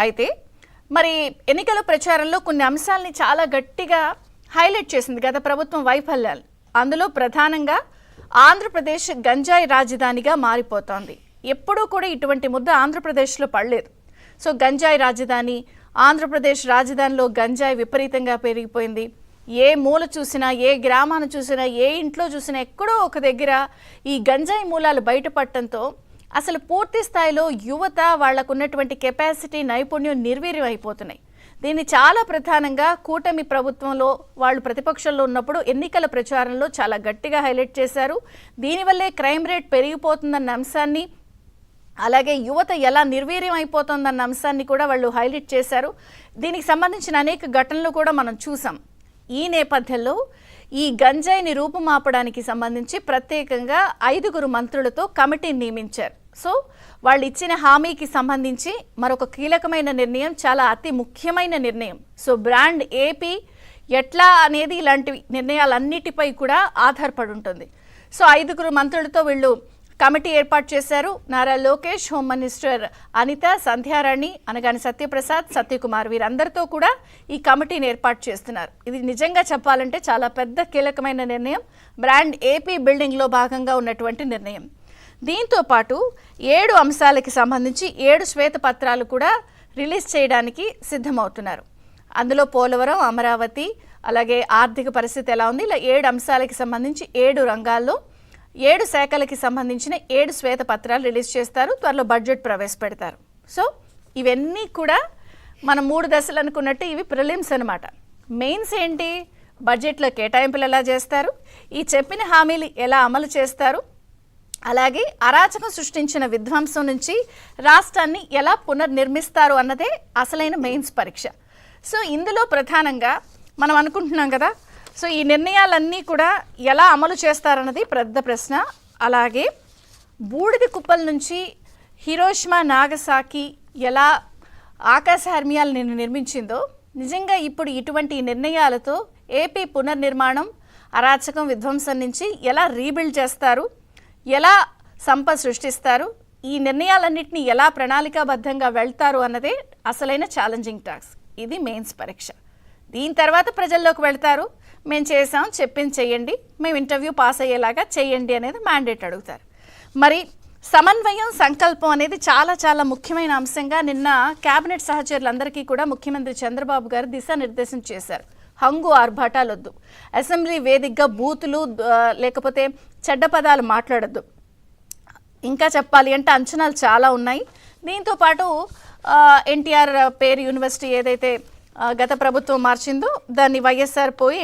అయితే మరి ఎన్నికల ప్రచారంలో కొన్ని అంశాలని చాలా గట్టిగా హైలైట్ చేసింది గత ప్రభుత్వం వైఫల్యాలు. అందులో ప్రధానంగా ఆంధ్రప్రదేశ్ గంజాయి రాజధానిగా మారిపోతోంది. ఎప్పుడూ కూడా ఇటువంటి ముద్ద ఆంధ్రప్రదేశ్లో పడలేదు. సో గంజాయి రాజధాని, ఆంధ్రప్రదేశ్ రాజధానిలో గంజాయి విపరీతంగా పెరిగిపోయింది. ఏ మూల చూసినా, ఏ గ్రామాన్ని చూసినా, ఏ ఇంట్లో చూసినా ఎక్కడో ఒక దగ్గర ఈ గంజాయి మూలాలు బయటపడటంతో అసలు పూర్తి స్థాయిలో యువత వాళ్లకు ఉన్నటువంటి కెపాసిటీ, నైపుణ్యం నిర్వీర్యం అయిపోతున్నాయి. దీన్ని చాలా ప్రధానంగా కూటమి ప్రభుత్వంలో వాళ్ళు ప్రతిపక్షంలో ఉన్నప్పుడు ఎన్నికల ప్రచారంలో చాలా గట్టిగా హైలైట్ చేశారు. దీనివల్లే క్రైమ్ రేట్ పెరిగిపోతుందన్న అంశాన్ని, అలాగే యువత ఎలా నిర్వీర్యం అయిపోతుందన్న అంశాన్ని కూడా వాళ్ళు హైలైట్ చేశారు. దీనికి సంబంధించిన అనేక ఘటనలు కూడా మనం చూసాం. ఈ నేపథ్యంలో ఈ గంజాయిని రూపుమాపడానికి సంబంధించి ప్రత్యేకంగా 5 మంత్రులతో కమిటీని నియమించారు. సో వాళ్ళు ఇచ్చిన హామీకి సంబంధించి మరొక కీలకమైన నిర్ణయం, చాలా అతి ముఖ్యమైన నిర్ణయం. సో బ్రాండ్ ఏపీ ఎట్లా అనేది ఇలాంటి నిర్ణయాలన్నిటిపై కూడా ఆధారపడి ఉంటుంది. సో 5 మంత్రులతో వీళ్ళు కమిటీ ఏర్పాటు చేశారు. నారా లోకేష్, హోమ్ మినిస్టర్ అనిత, సంధ్యారాణి, అనగాని సత్యప్రసాద్, సత్యకుమార్ వీరందరితో కూడా ఈ కమిటీని ఏర్పాటు చేస్తున్నారు. ఇది నిజంగా చెప్పాలంటే చాలా పెద్ద కీలకమైన నిర్ణయం, బ్రాండ్ ఏపీ బిల్డింగ్లో భాగంగా ఉన్నటువంటి నిర్ణయం. దీంతో పాటు 7 అంశాలకి సంబంధించి 7 శ్వేతపత్రాలు కూడా రిలీజ్ చేయడానికి సిద్ధమవుతున్నారు. అందులో పోలవరం, అమరావతి, అలాగే ఆర్థిక పరిస్థితి ఎలా ఉంది, ఇలా 7 అంశాలకి సంబంధించి 7 రంగాల్లో 7 శాఖలకి సంబంధించిన 7 శ్వేతపత్రాలు రిలీజ్ చేస్తారు. త్వరలో బడ్జెట్ ప్రవేశపెడతారు. సో ఇవన్నీ కూడా మనం 3 దశలు అనుకున్నట్టు ఇవి ప్రిలిమ్స్ అనమాట. మెయిన్స్ ఏంటి? బడ్జెట్లో కేటాయింపులు ఎలా చేస్తారు, ఈ చెప్పిన హామీలు ఎలా అమలు చేస్తారు, అలాగే అరాచకం సృష్టించిన విధ్వంసం నుంచి రాష్ట్రాన్ని ఎలా పునర్నిర్మిస్తారు అన్నదే అసలైన మెయిన్స్ పరీక్ష. సో ఇందులో ప్రధానంగా మనం అనుకుంటున్నాం కదా, సో ఈ నిర్ణయాలన్నీ కూడా ఎలా అమలు చేస్తారన్నది పెద్ద ప్రశ్న. అలాగే బూడిద కుప్పల నుంచి హిరోషిమా, నాగసాకి ఎలా ఆకాశ హర్మియాలు నిర్మించిందో, నిజంగా ఇప్పుడు ఇటువంటి నిర్ణయాలతో ఏపీ పునర్నిర్మాణం, అరాచకం, విధ్వంసం నుంచి ఎలా రీబిల్డ్ చేస్తారు, ఎలా సంపద సృష్టిస్తారు, ఈ నిర్ణయాలన్నింటినీ ఎలా ప్రణాళికాబద్ధంగా వెళ్తారు అన్నదే అసలైన ఛాలెంజింగ్ టాస్క్. ఇది మెయిన్స్ పరీక్ష. దీని తర్వాత ప్రజల్లోకి వెళ్తారు. మేము చేసాం, చెప్పింది చెయ్యండి, మేము ఇంటర్వ్యూ పాస్ అయ్యేలాగా చెయ్యండి అనేది మ్యాండేట్ అడుగుతారు. మరి సమన్వయం, సంకల్పం అనేది చాలా చాలా ముఖ్యమైన అంశంగా నిన్న కేబినెట్ సహచరులందరికీ కూడా ముఖ్యమంత్రి చంద్రబాబు గారు దిశానిర్దేశం చేశారు. హంగు ఆర్భాటాలొద్దు, అసెంబ్లీ వేదికగా బూతులు లేకపోతే చెడ్డ పదాలు మాట్లాడొద్దు, ఇంకా చెప్పాలి అంటే అంచనాలు చాలా ఉన్నాయి. దీంతోపాటు ఎన్టీఆర్ పేరు యూనివర్సిటీ ఏదైతే గత ప్రభుత్వం మార్చిందో దాన్ని వైఎస్ఆర్ పోయి